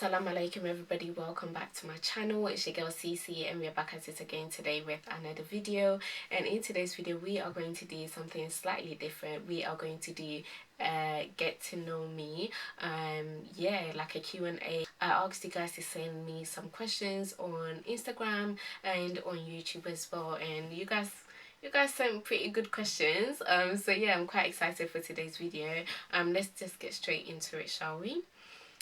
Assalamu alaikum everybody, welcome back to my channel. It's your girl Cece and we're back at it again today with another video. And in today's video we are going to do something slightly different. We are going to do get to know me, like a Q&A. I asked you guys to send me some questions on Instagram and on YouTube as well, and you guys sent pretty good questions, so yeah, I'm quite excited for today's video. Let's just get straight into it, shall we?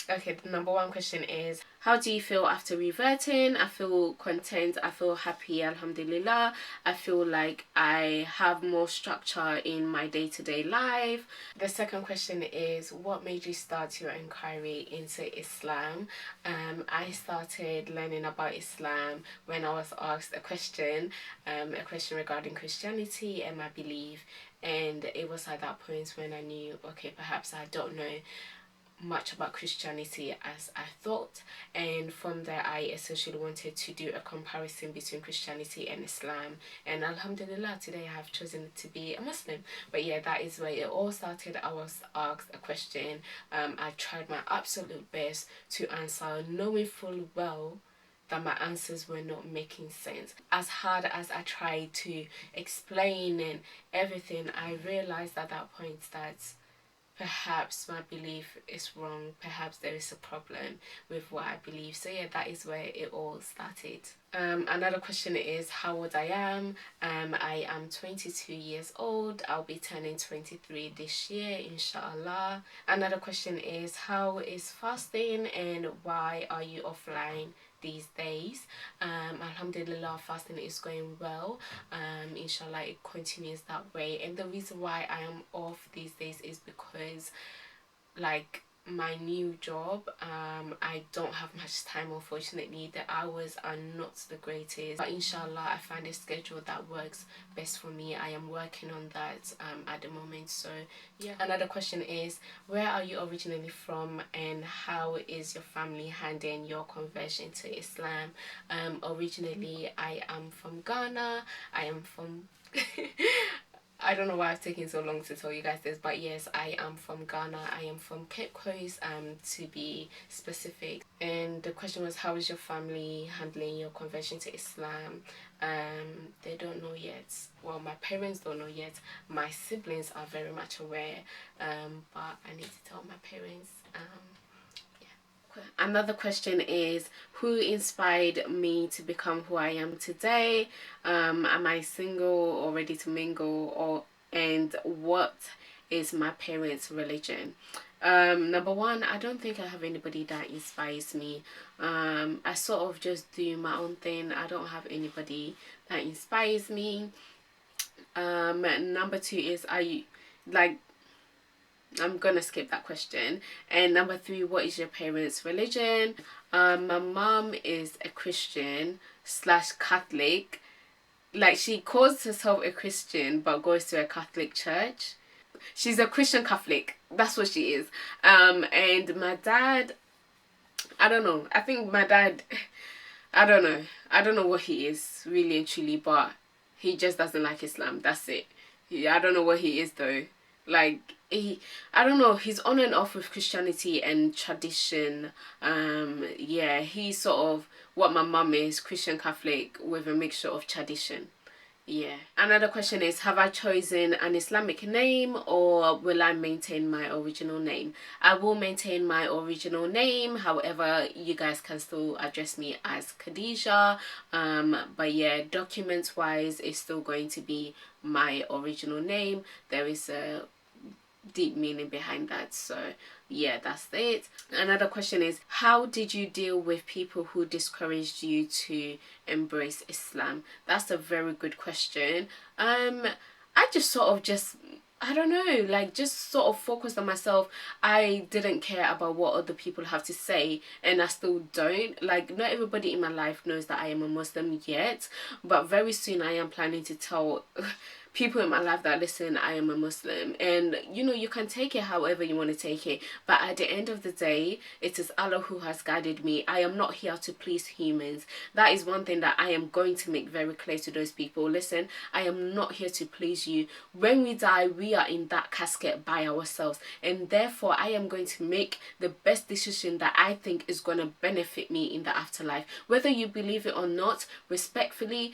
Okay, the number one question is, how do you feel after reverting? I feel content, I feel happy, alhamdulillah. I feel like I have more structure in my day-to-day life. The second question is, what made you start your inquiry into Islam? I started learning about Islam when I was asked a question regarding Christianity and my belief, and it was at that point when I knew, okay, perhaps I don't know much about Christianity as I thought, and from there I essentially wanted to do a comparison between Christianity and Islam, and alhamdulillah today I have chosen to be a Muslim. But yeah, that is where it all started. I was asked a question, I tried my absolute best to answer, knowing full well that my answers were not making sense. As hard as I tried to explain and everything, I realized at that point that perhaps my belief is wrong, perhaps there is a problem with what I believe. So yeah, that is where it all started. Another question is how old I am. I am 22 years old. I'll be turning 23 this year, inshallah. Another question is, how is fasting and why are you offline these days? Alhamdulillah, fasting is going well. Inshallah, it continues that way. And the reason why I am off these days is because, like, my new job, I don't have much time, unfortunately. The hours are not the greatest, but inshallah I find a schedule that works best for me. I am working on that at the moment. So yeah. Another question is, where are you originally from and how is your family handling your conversion to Islam? Originally I am from Ghana. I am from I don't know why I've taken so long to tell you guys this, but yes, I am from Ghana. I am from Cape Coast, to be specific. And the question was, how is your family handling your conversion to Islam? They don't know yet. Well, my parents don't know yet. My siblings are very much aware, but I need to tell my parents. Another question is, who inspired me to become who I am today? Am I single or ready to mingle, and what is my parents' religion? Number one, I don't think I have anybody that inspires me. I sort of just do my own thing. I don't have anybody that inspires me. Number two is, I'm gonna skip that question. And number three, what is your parents' religion? My mom is a Christian / Catholic. Like, she calls herself a Christian but goes to a Catholic church. She's a Christian Catholic, that's what she is. And my dad, I don't know. I think my dad, I don't know what he is really and truly, but he just doesn't like Islam. That's it. I don't know what he is though. Like, I don't know, he's on and off with Christianity and tradition. Yeah, he's sort of what my mum is, Christian Catholic with a mixture of tradition. Yeah. Another question is, have I chosen an Islamic name or will I maintain my original name? I will maintain my original name, however you guys can still address me as Khadija. But yeah, documents wise it's still going to be my original name. There is a deep meaning behind that, so yeah, that's it. Another question is, how did you deal with people who discouraged you to embrace Islam? That's a very good question. I just sort of I don't know, like, just sort of focused on myself. I didn't care about what other people have to say, and I still don't. Like, not everybody in my life knows that I am a Muslim yet, but very soon I am planning to tell people in my life that listen, I am a Muslim, and you know, you can take it however you want to take it, but at the end of the day, it is Allah who has guided me. I am not here to please humans. That is one thing that I am going to make very clear to those people. Listen, I am not here to please you. When we die, we are in that casket by ourselves, and therefore I am going to make the best decision that I think is going to benefit me in the afterlife. Whether you believe it or not, respectfully,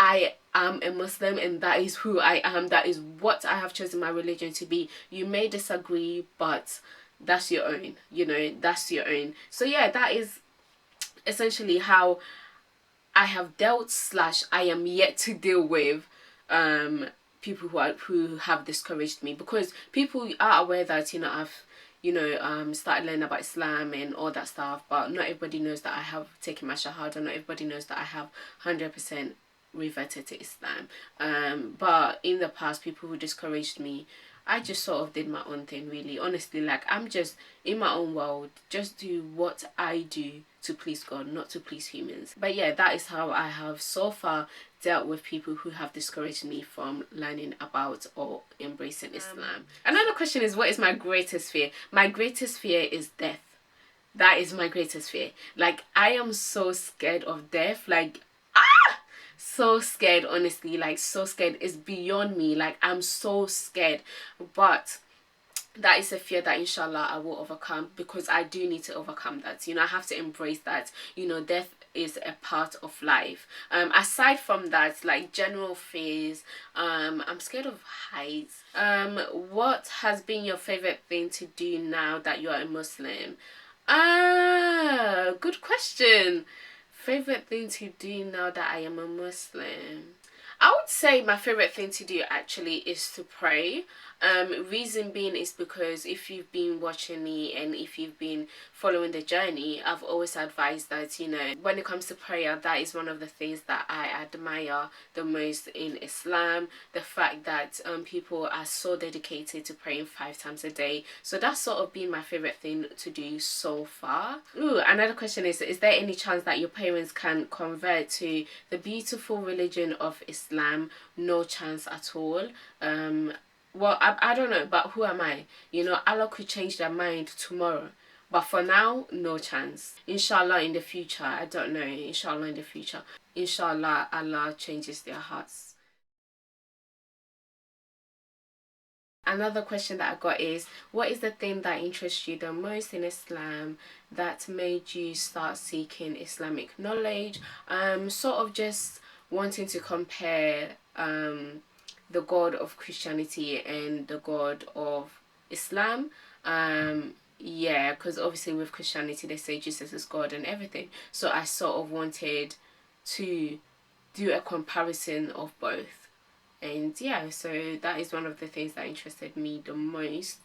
I am a Muslim, and that is who I am. That is what I have chosen my religion to be. You may disagree, but that's your own, you know, that's your own. So yeah, that is essentially how I have dealt / I am yet to deal with people who have discouraged me, because people are aware that, you know, I've started learning about Islam and all that stuff, but not everybody knows that I have taken my shahada. Not everybody knows that I have 100% reverted to Islam. But in the past, people who discouraged me, I just sort of did my own thing, really. Honestly, like, I'm just in my own world, just do what I do to please God, not to please humans. But yeah, that is how I have so far dealt with people who have discouraged me from learning about or embracing Islam. Another question is, what is my greatest fear? My greatest fear is death. That is my greatest fear. Like, I am so scared of death. Like, so scared, honestly, like, so scared. It's beyond me. Like, I'm so scared, but that is a fear that inshallah I will overcome, because I do need to overcome that. You know, I have to embrace that, you know, death is a part of life. Aside from that, like, general fears, I'm scared of heights. What has been your favorite thing to do now that you are a Muslim? Good question. Favorite thing to do now that I am a Muslim? I would say my favorite thing to do actually is to pray. Reason being is because if you've been watching me and if you've been following the journey, I've always advised that, you know, when it comes to prayer, that is one of the things that I admire the most in Islam. The fact that people are so dedicated to praying 5 times a day. So that's sort of been my favorite thing to do so far. Ooh, another question is there any chance that your parents can convert to the beautiful religion of Islam? No chance at all. Well, I don't know, but who am I? You know, Allah could change their mind tomorrow. But for now, no chance. Inshallah in the future, I don't know. Inshallah in the future. Inshallah, Allah changes their hearts. Another question that I got is, what is the thing that interests you the most in Islam that made you start seeking Islamic knowledge? Sort of just wanting to compare the God of Christianity and the God of Islam. Yeah, because obviously with Christianity they say Jesus is God and everything, so I sort of wanted to do a comparison of both. And yeah, so that is one of the things that interested me the most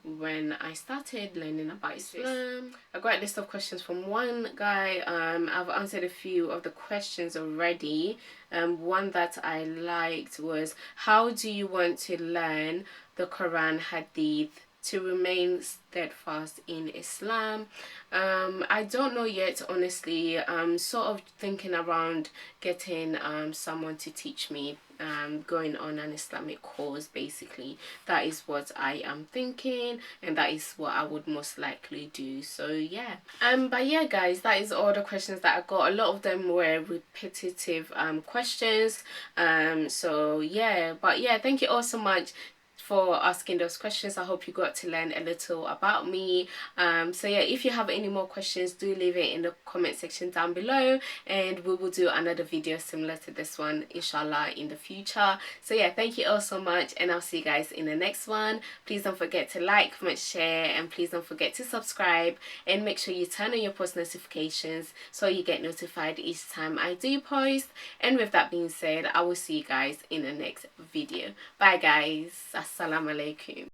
when I started learning about Islam. I got a list of questions from one guy. I've answered a few of the questions already. One that I liked was, how do you want to learn the Quran, Hadith, to remain steadfast in Islam? I don't know yet, honestly. I'm sort of thinking around getting someone to teach me, going on an Islamic course, basically. That is what I am thinking, and that is what I would most likely do. So yeah, but yeah guys, that is all the questions that I got. A lot of them were repetitive questions, so yeah, but yeah, thank you all so much for asking those questions. I hope you got to learn a little about me. So yeah, if you have any more questions, do leave it in the comment section down below, and we will do another video similar to this one inshallah in the future. So yeah, thank you all so much, and I'll see you guys in the next one. Please don't forget to like, comment, share, and please don't forget to subscribe, and make sure you turn on your post notifications so you get notified each time I do post. And with that being said, I will see you guys in the next video. Bye guys. Assalamu alaikum.